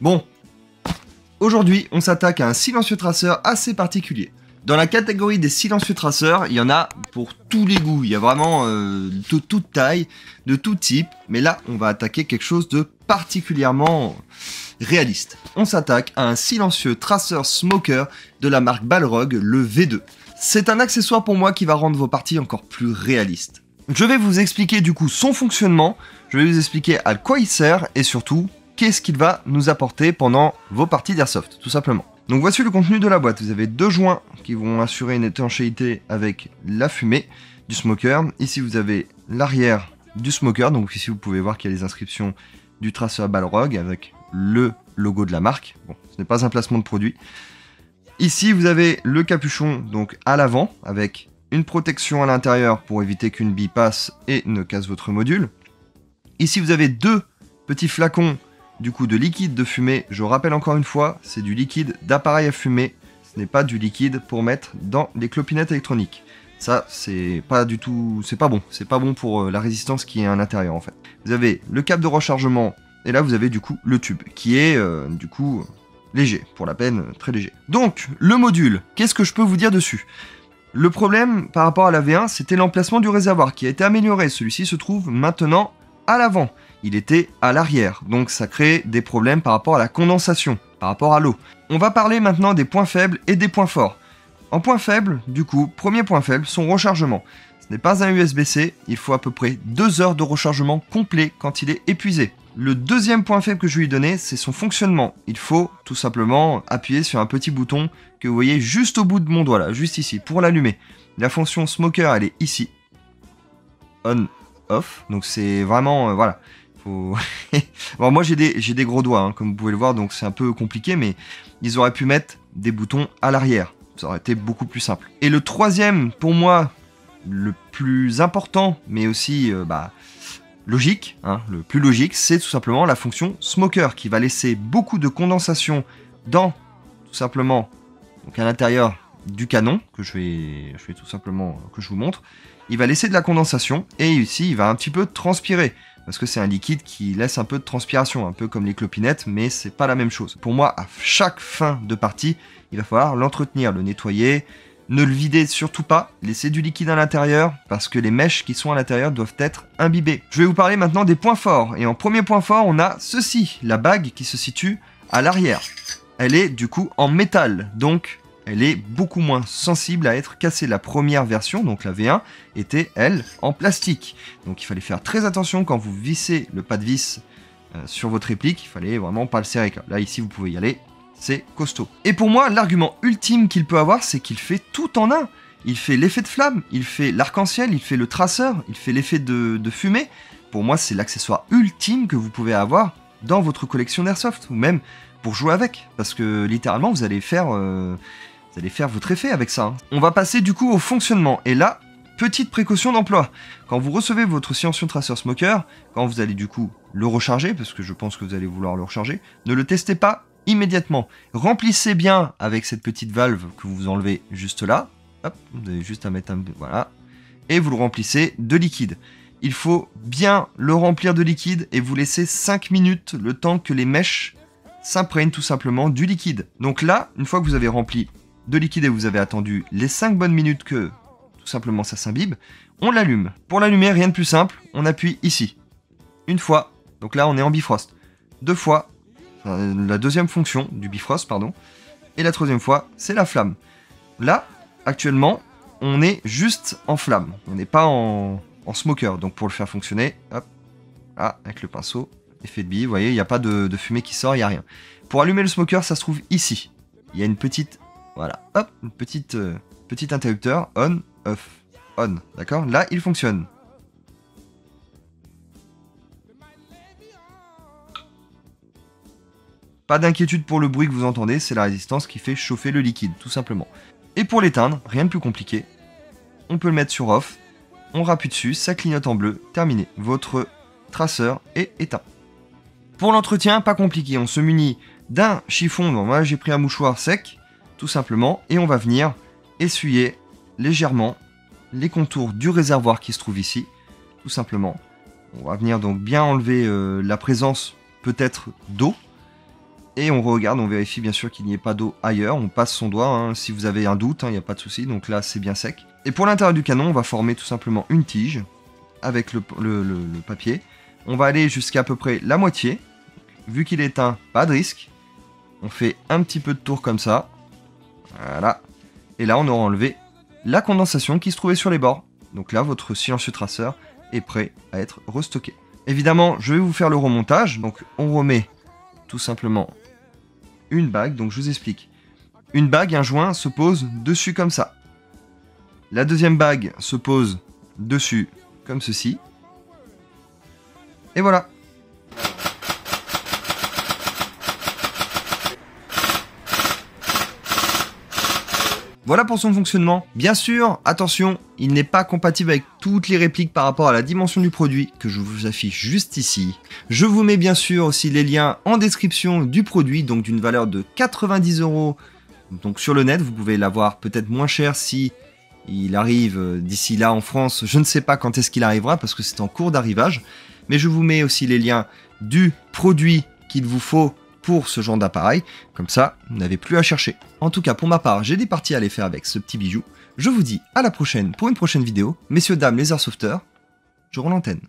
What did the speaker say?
Bon, aujourd'hui, on s'attaque à un silencieux traceur assez particulier. Dans la catégorie des silencieux traceurs, il y en a pour tous les goûts. Il y a vraiment de toute taille, de tout type. Mais là, on va attaquer quelque chose de particulièrement réaliste. On s'attaque à un silencieux traceur smoker de la marque Balrog, le V2. C'est un accessoire pour moi qui va rendre vos parties encore plus réalistes. Je vais vous expliquer du coup son fonctionnement, je vais vous expliquer à quoi il sert et surtout qu'est-ce qu'il va nous apporter pendant vos parties d'airsoft, tout simplement. Donc voici le contenu de la boîte. Vous avez deux joints qui vont assurer une étanchéité avec la fumée du smoker. Ici vous avez l'arrière du smoker, donc ici vous pouvez voir qu'il y a les inscriptions du traceur Balrog avec le logo de la marque. Bon, ce n'est pas un placement de produit. Ici vous avez le capuchon donc à l'avant avec une protection à l'intérieur pour éviter qu'une bille passe et ne casse votre module. Ici vous avez deux petits flacons du coup de liquide de fumée. Je rappelle encore une fois, c'est du liquide d'appareil à fumer, ce n'est pas du liquide pour mettre dans les clopinettes électroniques. Ça c'est pas du tout, c'est pas bon pour la résistance qui est à l'intérieur en fait. Vous avez le câble de rechargement et là vous avez du coup le tube qui est du coup léger, pour la peine très léger. Donc le module, qu'est-ce que je peux vous dire dessus ? Le problème par rapport à la V1, c'était l'emplacement du réservoir qui a été amélioré. Celui-ci se trouve maintenant à l'avant. Il était à l'arrière, donc ça crée des problèmes par rapport à la condensation, par rapport à l'eau. On va parler maintenant des points faibles et des points forts. En point faible, du coup, premier point faible, son rechargement. Ce n'est pas un USB-C, il faut à peu près 2 heures de rechargement complet quand il est épuisé. Le deuxième point faible que je vais lui donner, c'est son fonctionnement. Il faut tout simplement appuyer sur un petit bouton que vous voyez juste au bout de mon doigt, là, juste ici, pour l'allumer. La fonction smoker, elle est ici. On, off. Donc c'est vraiment, voilà. Faut... bon, moi j'ai des gros doigts, hein, comme vous pouvez le voir, donc c'est un peu compliqué, mais ils auraient pu mettre des boutons à l'arrière. Ça aurait été beaucoup plus simple. Et le troisième, pour moi, le plus important, mais aussi logique, hein, le plus logique, c'est tout simplement la fonction smoker qui va laisser beaucoup de condensation dans, tout simplement, donc à l'intérieur du canon, que je vais tout simplement, que je vous montre. Il va laisser de la condensation et ici il va un petit peu transpirer parce que c'est un liquide qui laisse un peu de transpiration, un peu comme les clopinettes, mais c'est pas la même chose. Pour moi, à chaque fin de partie, il va falloir l'entretenir, le nettoyer. Ne le videz surtout pas, laissez du liquide à l'intérieur parce que les mèches qui sont à l'intérieur doivent être imbibées. Je vais vous parler maintenant des points forts. Et en premier point fort, on a ceci, la bague qui se situe à l'arrière. Elle est du coup en métal, donc elle est beaucoup moins sensible à être cassée. La première version, donc la V1, était elle en plastique. Donc il fallait faire très attention quand vous vissez le pas de vis sur votre réplique, il fallait vraiment pas le serrer. Là ici vous pouvez y aller. C'est costaud. Et pour moi, l'argument ultime qu'il peut avoir, c'est qu'il fait tout en un. Il fait l'effet de flamme, il fait l'arc-en-ciel, il fait le traceur, il fait l'effet de fumée. Pour moi, c'est l'accessoire ultime que vous pouvez avoir dans votre collection d'airsoft, ou même pour jouer avec. Parce que littéralement, vous allez faire votre effet avec ça. Hein. On va passer du coup au fonctionnement. Et là, petite précaution d'emploi. Quand vous recevez votre silencieux traceur smoker, quand vous allez du coup le recharger, parce que je pense que vous allez vouloir le recharger, ne le testez pas immédiatement. Remplissez bien avec cette petite valve que vous enlevez juste là. Hop, vous avez juste à mettre un... Voilà. Et vous le remplissez de liquide. Il faut bien le remplir de liquide et vous laissez 5 minutes le temps que les mèches s'imprègnent tout simplement du liquide. Donc là, une fois que vous avez rempli de liquide et vous avez attendu les 5 bonnes minutes que tout simplement ça s'imbibe, on l'allume. Pour l'allumer, rien de plus simple, on appuie ici. Une fois, donc là on est en bifrost. 2 fois, la deuxième fonction du bifrost, pardon. Et la troisième fois, c'est la flamme. Là, actuellement, on est juste en flamme. On n'est pas en smoker. Donc pour le faire fonctionner, hop, là, avec le pinceau, effet de bille, vous voyez, il n'y a pas de fumée qui sort, il n'y a rien. Pour allumer le smoker, ça se trouve ici. Il y a une petite, voilà, hop, une petite interrupteur, on, off, on, d'accord? Là, il fonctionne. Pas d'inquiétude pour le bruit que vous entendez, c'est la résistance qui fait chauffer le liquide, tout simplement. Et pour l'éteindre, rien de plus compliqué, on peut le mettre sur off, on rappuie dessus, ça clignote en bleu, terminé. Votre traceur est éteint. Pour l'entretien, pas compliqué, on se munit d'un chiffon, bon, moi j'ai pris un mouchoir sec, tout simplement, et on va venir essuyer légèrement les contours du réservoir qui se trouve ici, tout simplement. On va venir donc bien enlever la présence peut-être d'eau. Et on regarde, on vérifie bien sûr qu'il n'y ait pas d'eau ailleurs. On passe son doigt, hein, si vous avez un doute, il n'y a pas de souci. Donc là, c'est bien sec. Et pour l'intérieur du canon, on va former tout simplement une tige avec le papier. On va aller jusqu'à peu près la moitié. Vu qu'il est éteint, pas de risque. On fait un petit peu de tour comme ça. Voilà. Et là, on aura enlevé la condensation qui se trouvait sur les bords. Donc là, votre silencieux traceur est prêt à être restocké. Évidemment, je vais vous faire le remontage. Donc, on remet tout simplement une bague. Donc, je vous explique. Une bague, un joint se pose dessus comme ça. La deuxième bague se pose dessus comme ceci. Et voilà. Voilà pour son fonctionnement. Bien sûr, attention, il n'est pas compatible avec toutes les répliques par rapport à la dimension du produit que je vous affiche juste ici. Je vous mets bien sûr aussi les liens en description du produit, donc d'une valeur de 90 €. Donc sur le net, vous pouvez l'avoir peut-être moins cher si il arrive d'ici là en France. Je ne sais pas quand est-ce qu'il arrivera parce que c'est en cours d'arrivage. Mais je vous mets aussi les liens du produit qu'il vous faut pour ce genre d'appareil, comme ça, vous n'avez plus à chercher. En tout cas, pour ma part, j'ai des parties à aller faire avec ce petit bijou. Je vous dis à la prochaine pour une prochaine vidéo. Messieurs, dames, les airsofters, je rends l'antenne.